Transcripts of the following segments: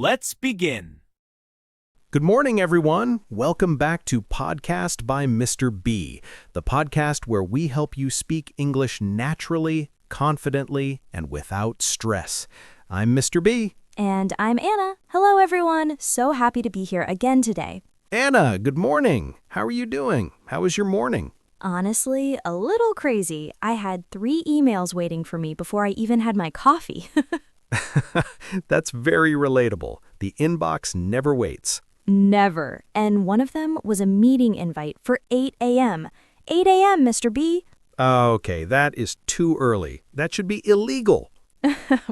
Let's begin. Good morning, everyone. Welcome back to Podcast by MrB, the podcast where we help you speak English naturally, confidently, and without stress. I'm MrB. And I'm Anna. Hello, everyone. So happy to be here again today. Anna, good morning. How are you doing? How was your morning? Honestly, a little crazy. I had 3 emails waiting for me before I even had my coffee. That's very relatable. The inbox never waits. Never. And one of them was a meeting invite for 8 a.m. 8 a.m., MrB. Okay, that is too early. That should be illegal.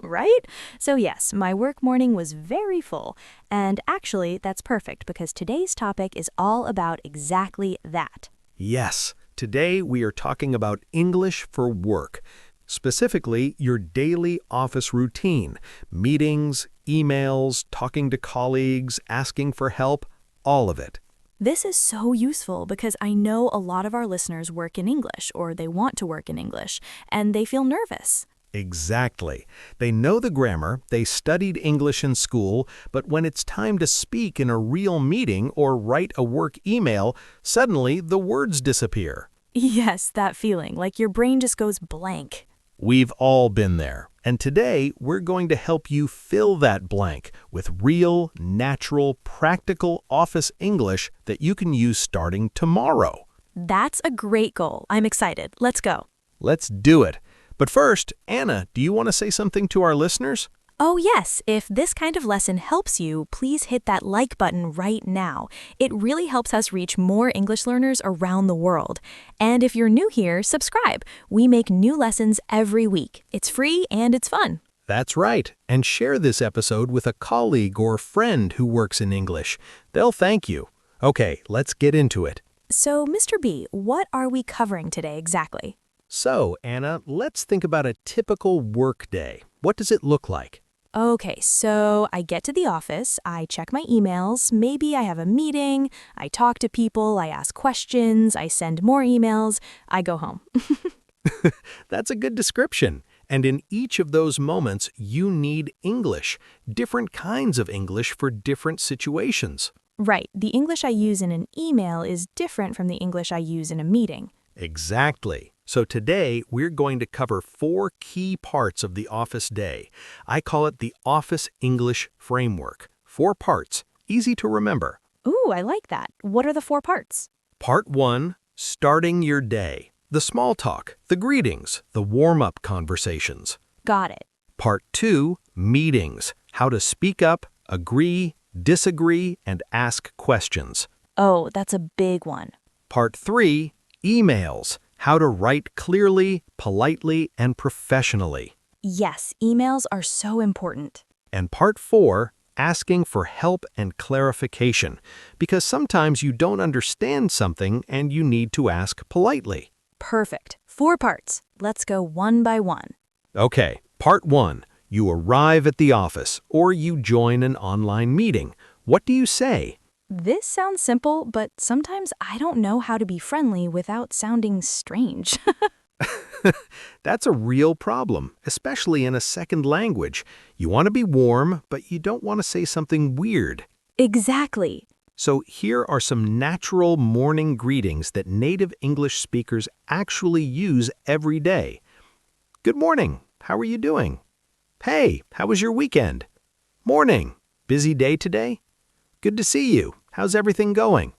Right? So yes, my work morning was very full. And actually, that's perfect because today's topic is all about exactly that. Yes, today we are talking about English for work. Specifically, your daily office routine, meetings, emails, talking to colleagues, asking for help, all of it. This is so useful because I know a lot of our listeners work in English or they want to work in English, and they feel nervous. Exactly. They know the grammar, they studied English in school, but when it's time to speak in a real meeting or write a work email, suddenly the words disappear. Yes, that feeling, like your brain just goes blank. We've all been there, and today we're going to help you fill that blank with real, natural, practical office English that you can use starting tomorrow. That's a great goal. I'm excited. Let's go. Let's do it. But first, Anna, do you want to say something to our listeners? Oh yes, if this kind of lesson helps you, please hit that like button right now. It really helps us reach more English learners around the world. And if you're new here, subscribe. We make new lessons every week. It's free and it's fun. That's right. And share this episode with a colleague or friend who works in English. They'll thank you. Okay, let's get into it. So, MrB, what are we covering today exactly? So, Anna, let's think about a typical work day. What does it look like? Okay, so I get to the office, I check my emails, maybe I have a meeting, I talk to people, I ask questions, I send more emails, I go home. That's a good description. And in each of those moments, you need English, different kinds of English for different situations. Right, the English I use in an email is different from the English I use in a meeting. Exactly. So today, we're going to cover 4 key parts of the office day. I call it the Office English Framework. 4 parts, easy to remember. Ooh, I like that. What are the 4 parts? Part 1, starting your day. The small talk, the greetings, the warm-up conversations. Got it. Part 2, meetings. How to speak up, agree, disagree, and ask questions. Oh, that's a big one. Part 3, emails. How to write clearly, politely, and professionally. Yes, emails are so important. And Part 4, asking for help and clarification, because sometimes you don't understand something and you need to ask politely. Perfect. 4 parts. Let's go one by one. Okay, Part 1, you arrive at the office or you join an online meeting. What do you say? This sounds simple, but sometimes I don't know how to be friendly without sounding strange. That's a real problem, especially in a second language. You want to be warm, but you don't want to say something weird. Exactly. So here are some natural morning greetings that native English speakers actually use every day. Good morning. How are you doing? Hey, how was your weekend? Morning. Busy day today? Good to see you. How's everything going?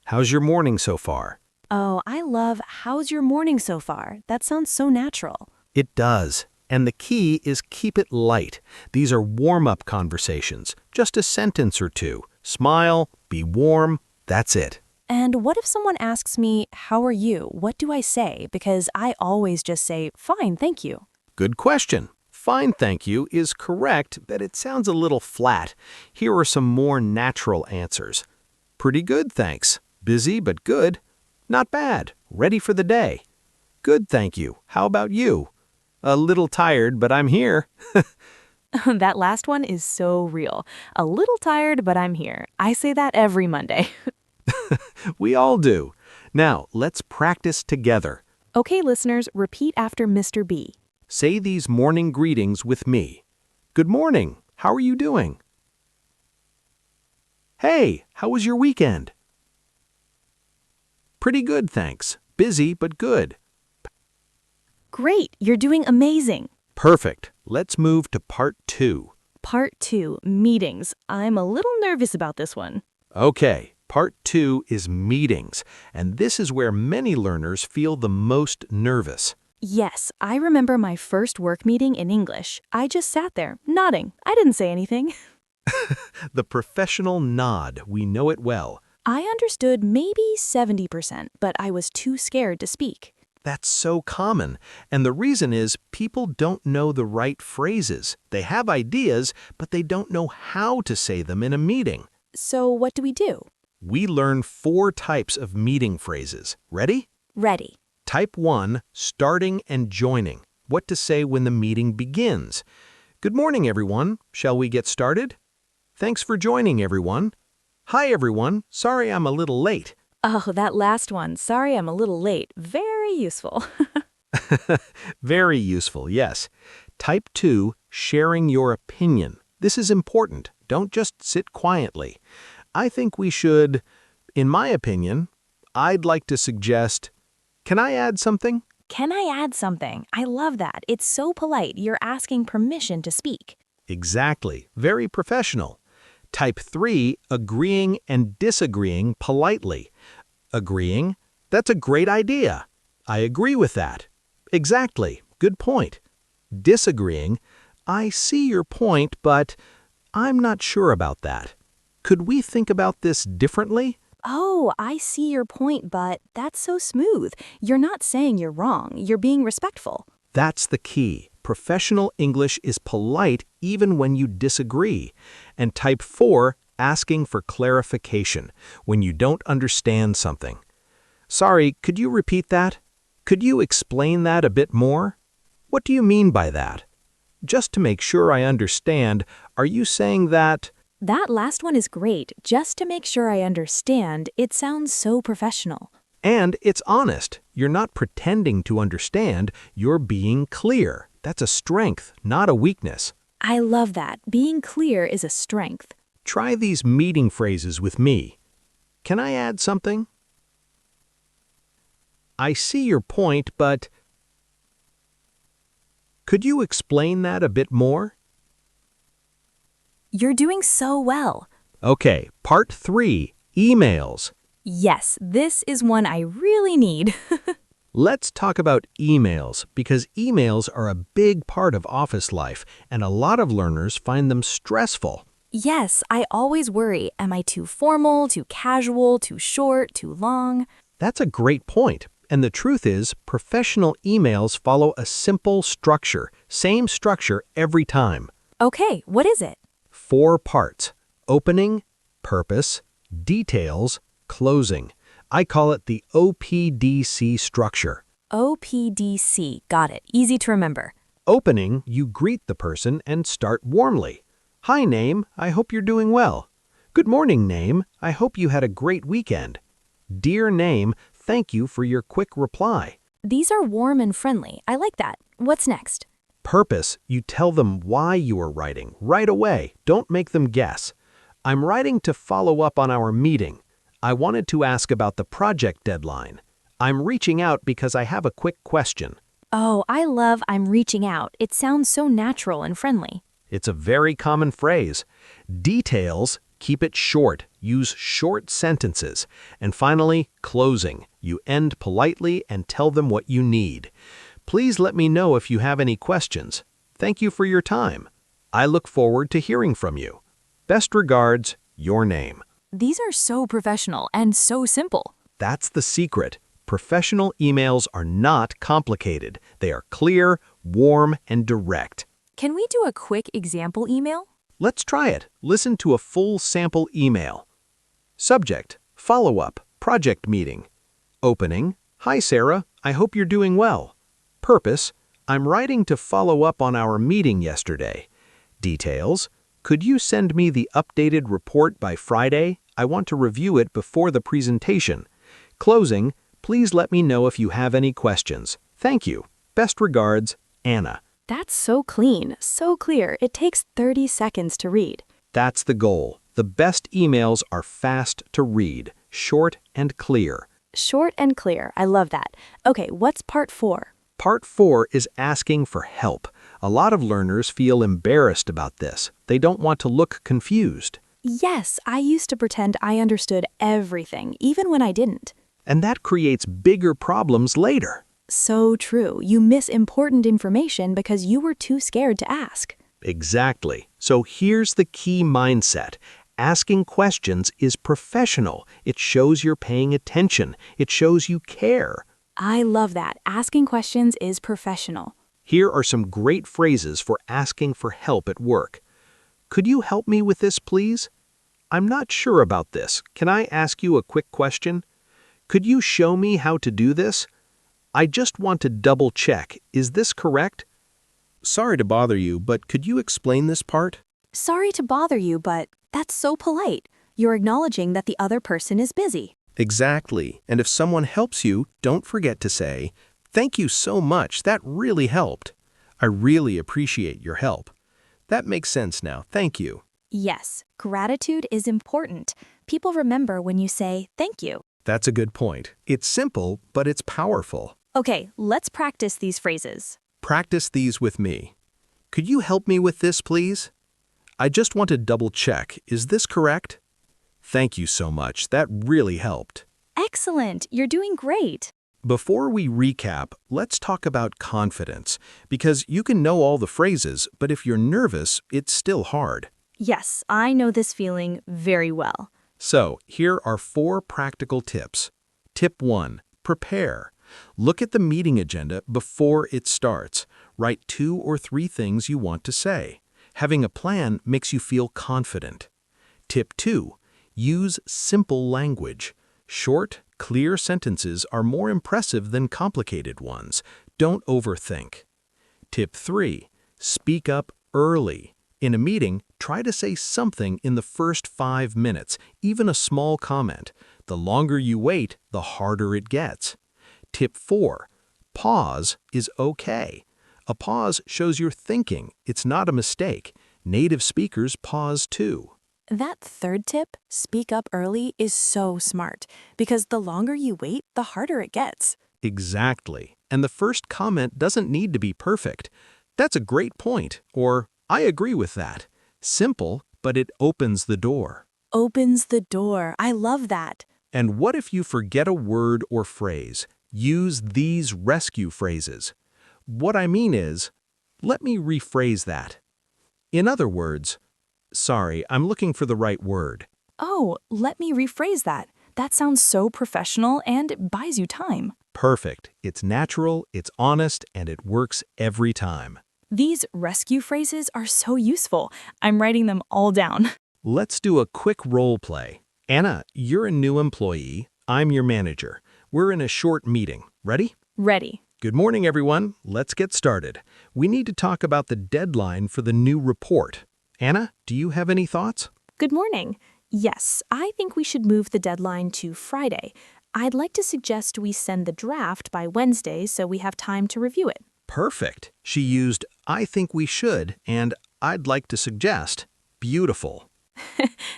How's your morning so far? Oh, I love "How's your morning so far?" That sounds so natural. It does. And the key is keep it light. These are warm-up conversations. Just a sentence or 2. Smile, be warm, that's it. And what if someone asks me, "How are you?" What do I say? Because I always just say, "Fine, thank you." Good question. Fine, thank you is correct, but it sounds a little flat. Here are some more natural answers. Pretty good, thanks. Busy, but good. Not bad. Ready for the day. Good, thank you. How about you? A little tired, but I'm here. That last one is so real. A little tired, but I'm here. I say that every Monday. We all do. Now, let's practice together. Okay, listeners, repeat after MrB. Say these morning greetings with me. Good morning. How are you doing? Hey, how was your weekend? Pretty good, thanks. Busy, but good. Great, you're doing amazing. Perfect. Let's move to part 2. Part 2, meetings. I'm a little nervous about this one. Okay, part 2 is meetings, and this is where many learners feel the most nervous. Yes, I remember my first work meeting in English. I just sat there, nodding. I didn't say anything. The professional nod, we know it well. I understood maybe 70%, but I was too scared to speak. That's so common, and the reason is people don't know the right phrases. They have ideas, but they don't know how to say them in a meeting. So what do we do? We learn 4 types of meeting phrases. Ready? Ready. Type 1, starting and joining. What to say when the meeting begins. Good morning, everyone. Shall we get started? Thanks for joining, everyone. Hi, everyone. Sorry I'm a little late. Oh, that last one. Sorry I'm a little late. Very useful. Very useful, yes. Type 2, sharing your opinion. This is important. Don't just sit quietly. I think we should, in my opinion, I'd like to suggest, can I add something? Can I add something? I love that. It's so polite. You're asking permission to speak. Exactly. Very professional. Type 3, agreeing and disagreeing politely. Agreeing, that's a great idea. I agree with that. Exactly. Good point. Disagreeing, I see your point, but I'm not sure about that. Could we think about this differently? Oh, I see your point, but that's so smooth. You're not saying you're wrong. You're being respectful. That's the key. Professional English is polite even when you disagree. And type 4, asking for clarification, when you don't understand something. Sorry, could you repeat that? Could you explain that a bit more? What do you mean by that? Just to make sure I understand, are you saying that... That last one is great. Just to make sure I understand, it sounds so professional. And it's honest. You're not pretending to understand, you're being clear. That's a strength, not a weakness. I love that. Being clear is a strength. Try these meeting phrases with me. Can I add something? I see your point, but... Could you explain that a bit more? You're doing so well. Okay, part 3, emails. Yes, this is one I really need. Let's talk about emails, because emails are a big part of office life, and a lot of learners find them stressful. Yes, I always worry. Am I too formal, too casual, too short, too long? That's a great point. And the truth is, professional emails follow a simple structure, same structure every time. Okay, what is it? 4 parts: opening, purpose, details, closing. I call it the OPDC structure. OPDC, got it. Easy to remember. Opening, you greet the person and start warmly. Hi, name. I hope you're doing well. Good morning, name. I hope you had a great weekend. Dear name, thank you for your quick reply. These are warm and friendly. I like that. What's next? Purpose, you tell them why you are writing right away. Don't make them guess. I'm writing to follow up on our meeting. I wanted to ask about the project deadline. I'm reaching out because I have a quick question. Oh, I love I'm reaching out. It sounds so natural and friendly. It's a very common phrase. Details, keep it short. Use short sentences. And finally, closing. You end politely and tell them what you need. Please let me know if you have any questions. Thank you for your time. I look forward to hearing from you. Best regards, your name. These are so professional and so simple. That's the secret. Professional emails are not complicated. They are clear, warm, and direct. Can we do a quick example email? Let's try it. Listen to a full sample email. Subject, follow-up, project meeting. Opening, hi Sarah, I hope you're doing well. Purpose, I'm writing to follow up on our meeting yesterday. Details, could you send me the updated report by Friday? I want to review it before the presentation. Closing, please let me know if you have any questions. Thank you. Best regards, Anna. That's so clean, so clear. It takes 30 seconds to read. That's the goal. The best emails are fast to read, short and clear. Short and clear. I love that. Okay, what's part 4? Part 4 is asking for help. A lot of learners feel embarrassed about this. They don't want to look confused. Yes, I used to pretend I understood everything, even when I didn't. And that creates bigger problems later. So true. You miss important information because you were too scared to ask. Exactly. So here's the key mindset. Asking questions is professional. It shows you're paying attention. It shows you care. I love that. Asking questions is professional. Here are some great phrases for asking for help at work. Could you help me with this, please? I'm not sure about this. Can I ask you a quick question? Could you show me how to do this? I just want to double check. Is this correct? Sorry to bother you, but could you explain this part? Sorry to bother you, but that's so polite. You're acknowledging that the other person is busy. Exactly. And if someone helps you, don't forget to say, "Thank you so much. That really helped. I really appreciate your help." That makes sense now. Thank you. Yes, gratitude is important. People remember when you say thank you. That's a good point. It's simple, but it's powerful. Okay, let's practice these phrases. Practice these with me. Could you help me with this, please? I just want to double check. Is this correct? Thank you so much. That really helped. Excellent. You're doing great. Before we recap, let's talk about confidence, because you can know all the phrases, but if you're nervous, it's still hard. Yes, I know this feeling very well. So, here are 4 practical tips. Tip 1. Prepare. Look at the meeting agenda before it starts. Write 2 or 3 things you want to say. Having a plan makes you feel confident. Tip 2. Use simple language. Short, clear sentences are more impressive than complicated ones. Don't overthink. Tip 3. Speak up early. In a meeting, try to say something in the first 5 minutes, even a small comment. The longer you wait, the harder it gets. Tip 4. Pause is okay. A pause shows you're thinking. It's not a mistake. Native speakers pause too. That third tip, speak up early, is so smart because the longer you wait, the harder it gets. Exactly. And the first comment doesn't need to be perfect. That's a great point, or I agree with that. Simple, but it opens the door. Opens the door. I love that. And what if you forget a word or phrase? Use these rescue phrases. What I mean is, let me rephrase that. In other words, sorry, I'm looking for the right word. Oh, let me rephrase that. That sounds so professional and it buys you time. Perfect. It's natural, it's honest, and it works every time. These rescue phrases are so useful. I'm writing them all down. Let's do a quick role play. Anna, you're a new employee. I'm your manager. We're in a short meeting. Ready? Ready. Good morning, everyone. Let's get started. We need to talk about the deadline for the new report. Anna, do you have any thoughts? Good morning. Yes, I think we should move the deadline to Friday. I'd like to suggest we send the draft by Wednesday so we have time to review it. Perfect. She used I think we should and I'd like to suggest. Beautiful.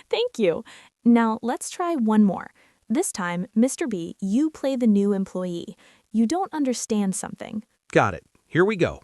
Thank you. Now let's try one more. This time, Mr. B, you play the new employee. You don't understand something. Got it. Here we go.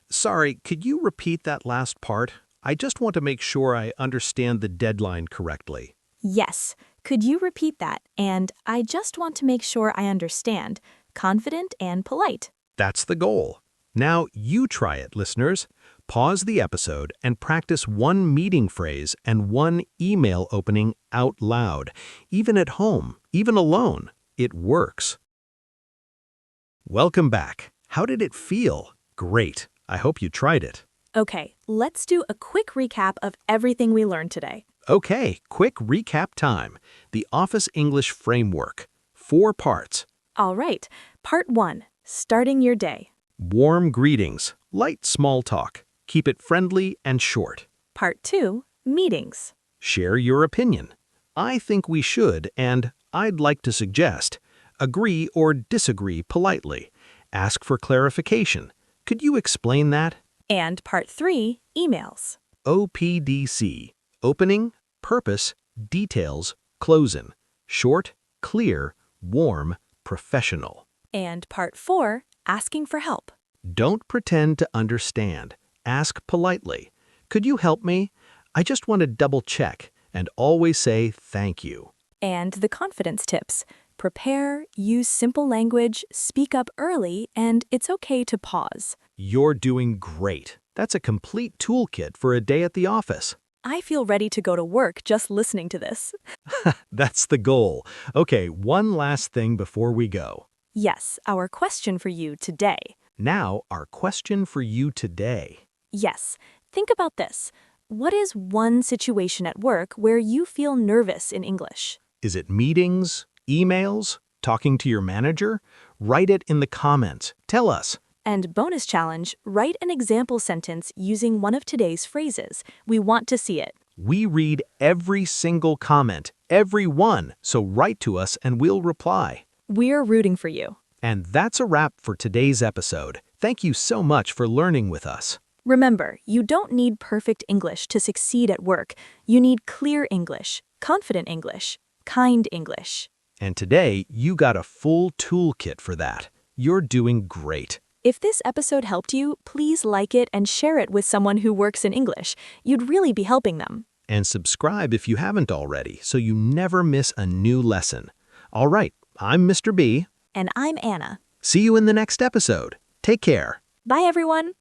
Sorry, could you repeat that last part? I just want to make sure I understand the deadline correctly. Yes. Could you repeat that? And I just want to make sure I understand. Confident and polite. That's the goal. Now you try it, listeners. Pause the episode and practice one meeting phrase and one email opening out loud. Even at home, even alone, it works. Welcome back. How did it feel? Great. I hope you tried it. Okay, let's do a quick recap of everything we learned today. Okay, quick recap time. The Office English Framework. 4 parts. All right. Part 1. Starting your day. Warm greetings. Light small talk. Keep it friendly and short. Part 2. Meetings. Share your opinion. I think we should and I'd like to suggest. Agree or disagree politely. Ask for clarification. Could you explain that? And Part 3. Emails. OPDC. Opening, purpose, details, closin'. Short, clear, warm, professional. And part 4, asking for help. Don't pretend to understand. Ask politely. Could you help me? I just want to double check, and always say thank you. And the confidence tips. Prepare, use simple language, speak up early, and it's okay to pause. You're doing great. That's a complete toolkit for a day at the office. I feel ready to go to work just listening to this. That's the goal. Okay, one last thing before we go. Yes, our question for you today. Now, our question for you today. Yes, think about this. What is one situation at work where you feel nervous in English? Is it meetings, emails, talking to your manager? Write it in the comments. Tell us. And bonus challenge, write an example sentence using one of today's phrases. We want to see it. We read every single comment, every one, so write to us and we'll reply. We're rooting for you. And that's a wrap for today's episode. Thank you so much for learning with us. Remember, you don't need perfect English to succeed at work. You need clear English, confident English, kind English. And today, you got a full toolkit for that. You're doing great. If this episode helped you, please like it and share it with someone who works in English. You'd really be helping them. And subscribe if you haven't already, so you never miss a new lesson. All right, I'm Mr. B. And I'm Anna. See you in the next episode. Take care. Bye, everyone.